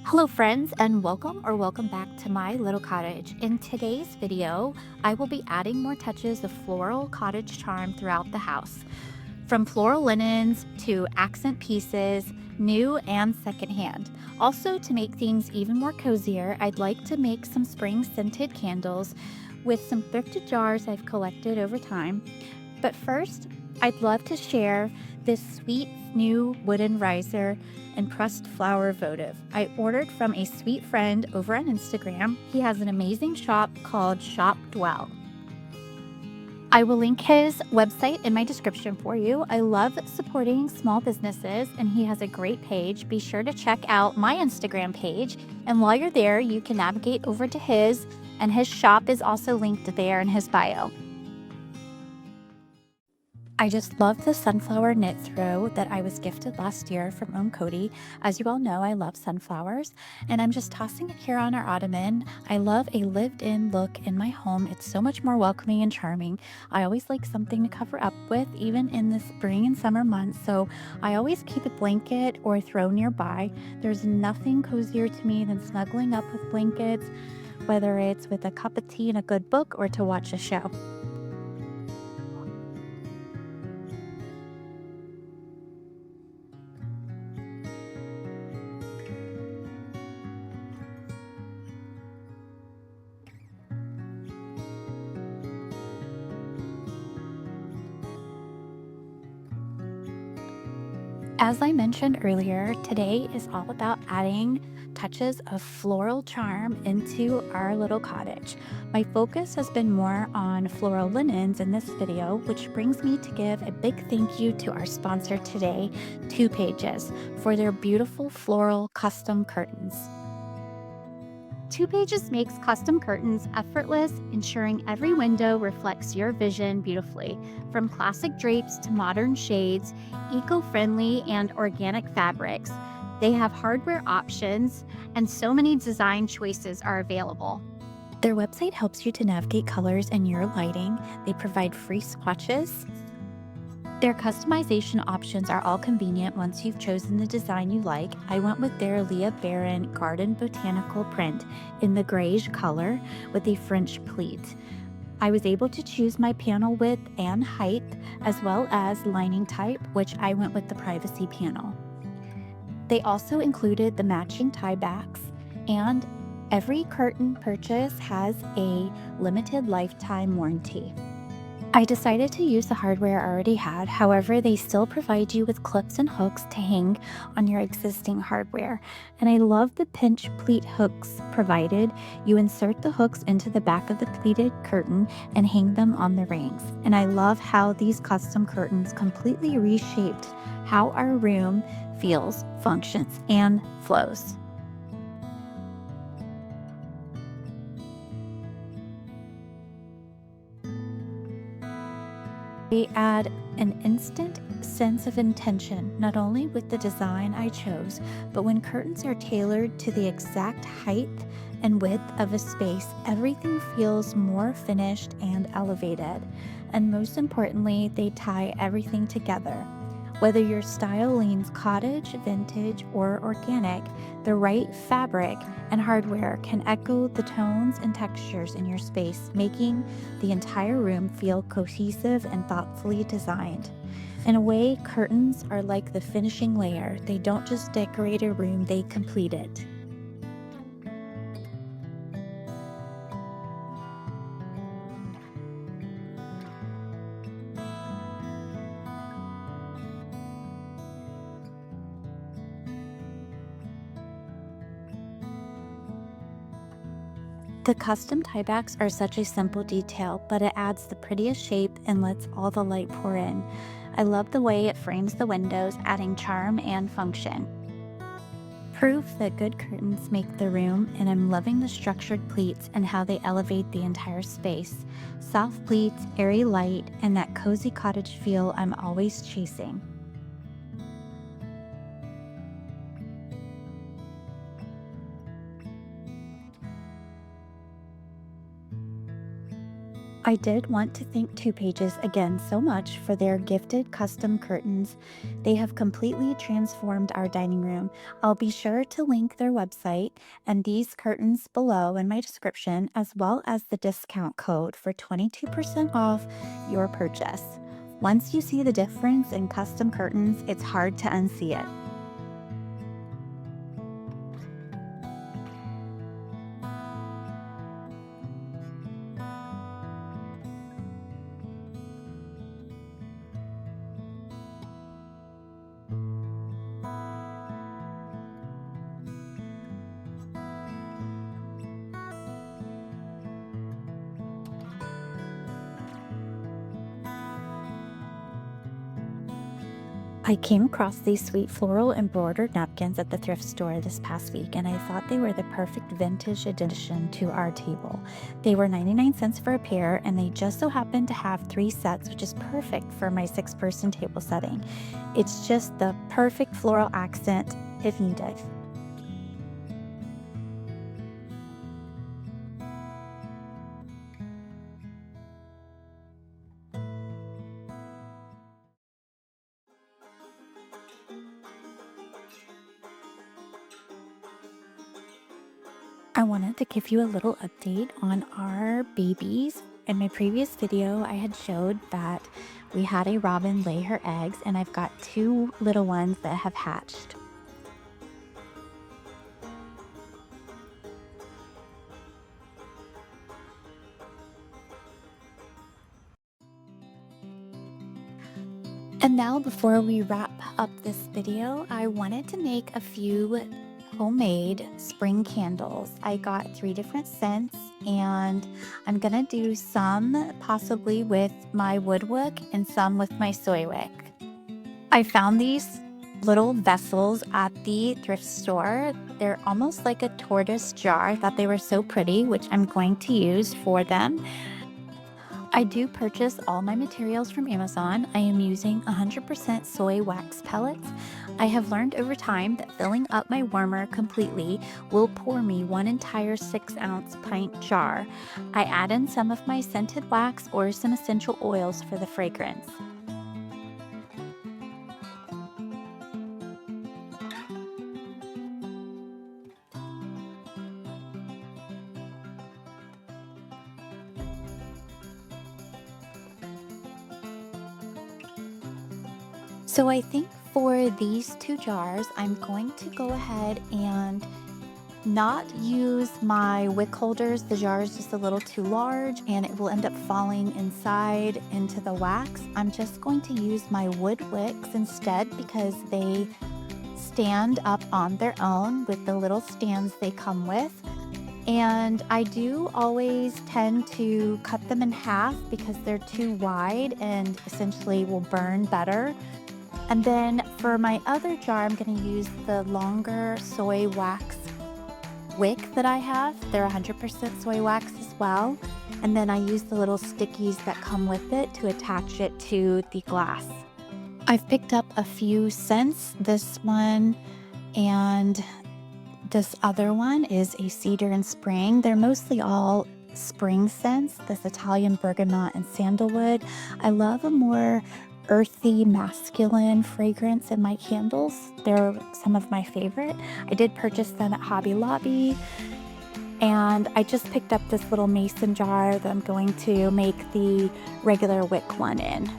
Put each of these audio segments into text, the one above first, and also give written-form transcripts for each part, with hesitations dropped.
Hello friends and welcome back to my little cottage. In today's video, I will be adding more touches of floral cottage charm throughout the house. From floral linens to accent pieces, new and secondhand. Also, to make things even more cozier, I'd like to make some spring scented candles with some thrifted jars I've collected over time. But first, I'd love to share this sweet new wooden riser and pressed flower votive I ordered from a sweet friend over on Instagram. He has an amazing shop called SHOPPE. I will link his website in my description for you. I love supporting small businesses and he has a great page. Be sure to check out my Instagram page. And while you're there, you can navigate over to his, and his shop is also linked there in his bio. I just love the sunflower knit throw that I was gifted last year from Cody. As you all know, I love sunflowers, and I'm just tossing it here on our ottoman. I love a lived-in look in my home. It's so much more welcoming and charming. I always like something to cover up with, even in the spring and summer months, so I always keep a blanket or throw nearby. There's nothing cozier to me than snuggling up with blankets, whether it's with a cup of tea and a good book or to watch a show. As I mentioned earlier, today is all about adding touches of floral charm into our little cottage. My focus has been more on floral linens in this video, which brings me to give a big thank you to our sponsor today, 2Pages, for their beautiful floral custom curtains. 2Pages makes custom curtains effortless, ensuring every window reflects your vision beautifully. From classic drapes to modern shades, eco-friendly and organic fabrics, they have hardware options, and so many design choices are available. Their website helps you to navigate colors and your lighting. They provide free swatches. Their customization options are all convenient once you've chosen the design you like. I went with their Leah Baron Garden Botanical print in the grayish color with a French pleat. I was able to choose my panel width and height, as well as lining type, which I went with the privacy panel. They also included the matching tie backs, and every curtain purchase has a limited lifetime warranty. I decided to use the hardware I already had. However, they still provide you with clips and hooks to hang on your existing hardware. And I love the pinch pleat hooks provided. You insert the hooks into the back of the pleated curtain and hang them on the rings. And I love how these custom curtains completely reshaped how our room feels, functions, and flows. They add an instant sense of intention, not only with the design I chose, but when curtains are tailored to the exact height and width of a space, everything feels more finished and elevated. And most importantly, they tie everything together. Whether your style leans cottage, vintage, or organic, the right fabric and hardware can echo the tones and textures in your space, making the entire room feel cohesive and thoughtfully designed. In a way, curtains are like the finishing layer. They don't just decorate a room, they complete it. The custom tiebacks are such a simple detail, but it adds the prettiest shape and lets all the light pour in. I love the way it frames the windows, adding charm and function. Proof that good curtains make the room, and I'm loving the structured pleats and how they elevate the entire space. Soft pleats, airy light, and that cozy cottage feel I'm always chasing. I did want to thank Two Pages again so much for their gifted custom curtains. They have completely transformed our dining room. I'll be sure to link their website and these curtains below in my description, as well as the discount code for 22% off your purchase. Once you see the difference in custom curtains, it's hard to unsee it. I came across these sweet floral embroidered napkins at the thrift store this past week, and I thought they were the perfect vintage addition to our table. They were 99 cents for a pair, and they just so happened to have 3 sets, which is perfect for my 6-person table setting. It's just the perfect floral accent if needed. I wanted to give you a little update on our babies. In my previous video, I had showed that we had a robin lay her eggs, and I've got 2 little ones that have hatched. And now, before we wrap up this video, I wanted to make a few homemade spring candles. I got 3 different scents, and I'm gonna do some possibly with my wood wick and some with my soy wick. I found these little vessels at the thrift store. They're almost like a tortoise jar. I thought they were so pretty, which I'm going to use for them. I do purchase all my materials from Amazon. I am using 100% soy wax pellets. I have learned over time that filling up my warmer completely will pour me one entire 6-ounce pint jar. I add in some of my scented wax or some essential oils for the fragrance. So I think for these 2 jars, I'm going to go ahead and not use my wick holders. The jar is just a little too large and it will end up falling inside into the wax. I'm just going to use my wood wicks instead because they stand up on their own with the little stands they come with. And I do always tend to cut them in half because they're too wide and essentially will burn better. And then for my other jar, I'm going to use the longer soy wax wick that I have. They're 100% soy wax as well. And then I use the little stickies that come with it to attach it to the glass. I've picked up a few scents. This one and this other one is a cedar and spring. They're mostly all spring scents, this Italian bergamot and sandalwood. I love a more earthy, masculine fragrance in my candles. They're some of my favorite. I did purchase them at Hobby Lobby, and I just picked up this little mason jar that I'm going to make the regular wick one in.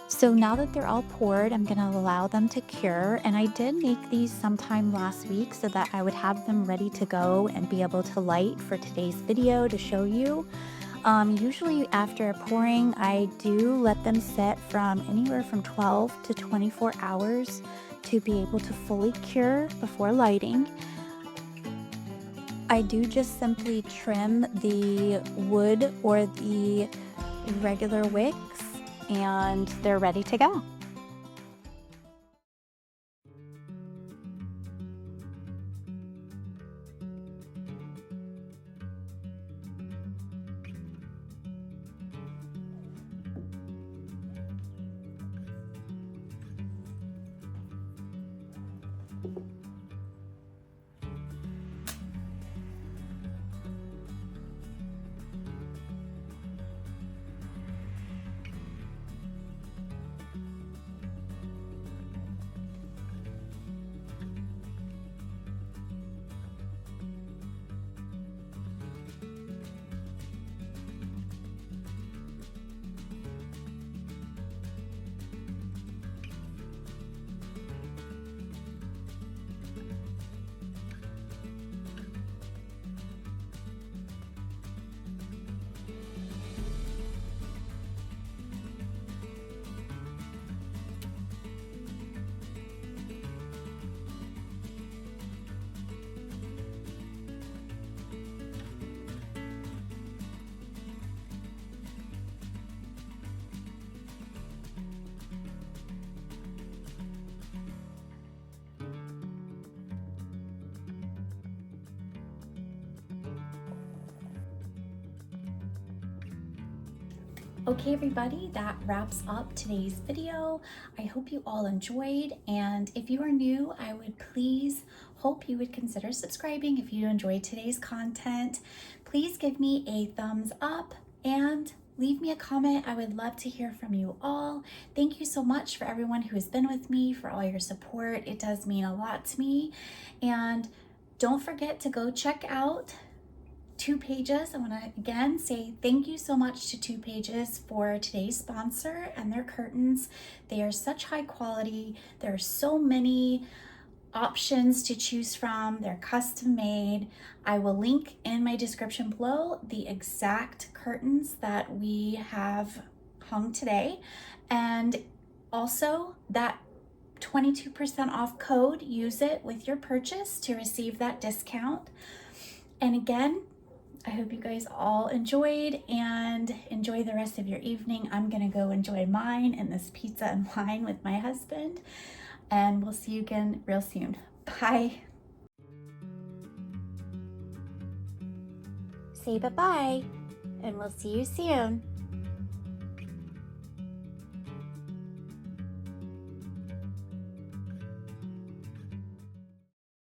So now that they're all poured, I'm gonna allow them to cure. And I did make these sometime last week so that I would have them ready to go and be able to light for today's video to show you. Usually after pouring, I do let them sit from anywhere from 12 to 24 hours to be able to fully cure before lighting. I do just simply trim the wood or the regular wicks and they're ready to go. Okay, everybody, that wraps up today's video. I hope you all enjoyed, and if you are new, I would please hope you would consider subscribing if you enjoyed today's content. Please give me a thumbs up and leave me a comment. I would love to hear from you all. Thank you so much for everyone who has been with me, for all your support. It does mean a lot to me. And don't forget to go check out Two Pages. I want to again say thank you so much to Two Pages for today's sponsor and their curtains. They are such high quality. There are so many options to choose from. They're custom made. I will link in my description below the exact curtains that we have hung today, and also that 22% off code. Use it with your purchase to receive that discount. And again, I hope you guys all enjoyed and enjoy the rest of your evening. I'm gonna go enjoy mine and this pizza and wine with my husband, and we'll see you again real soon. Bye. Say bye-bye, and we'll see you soon.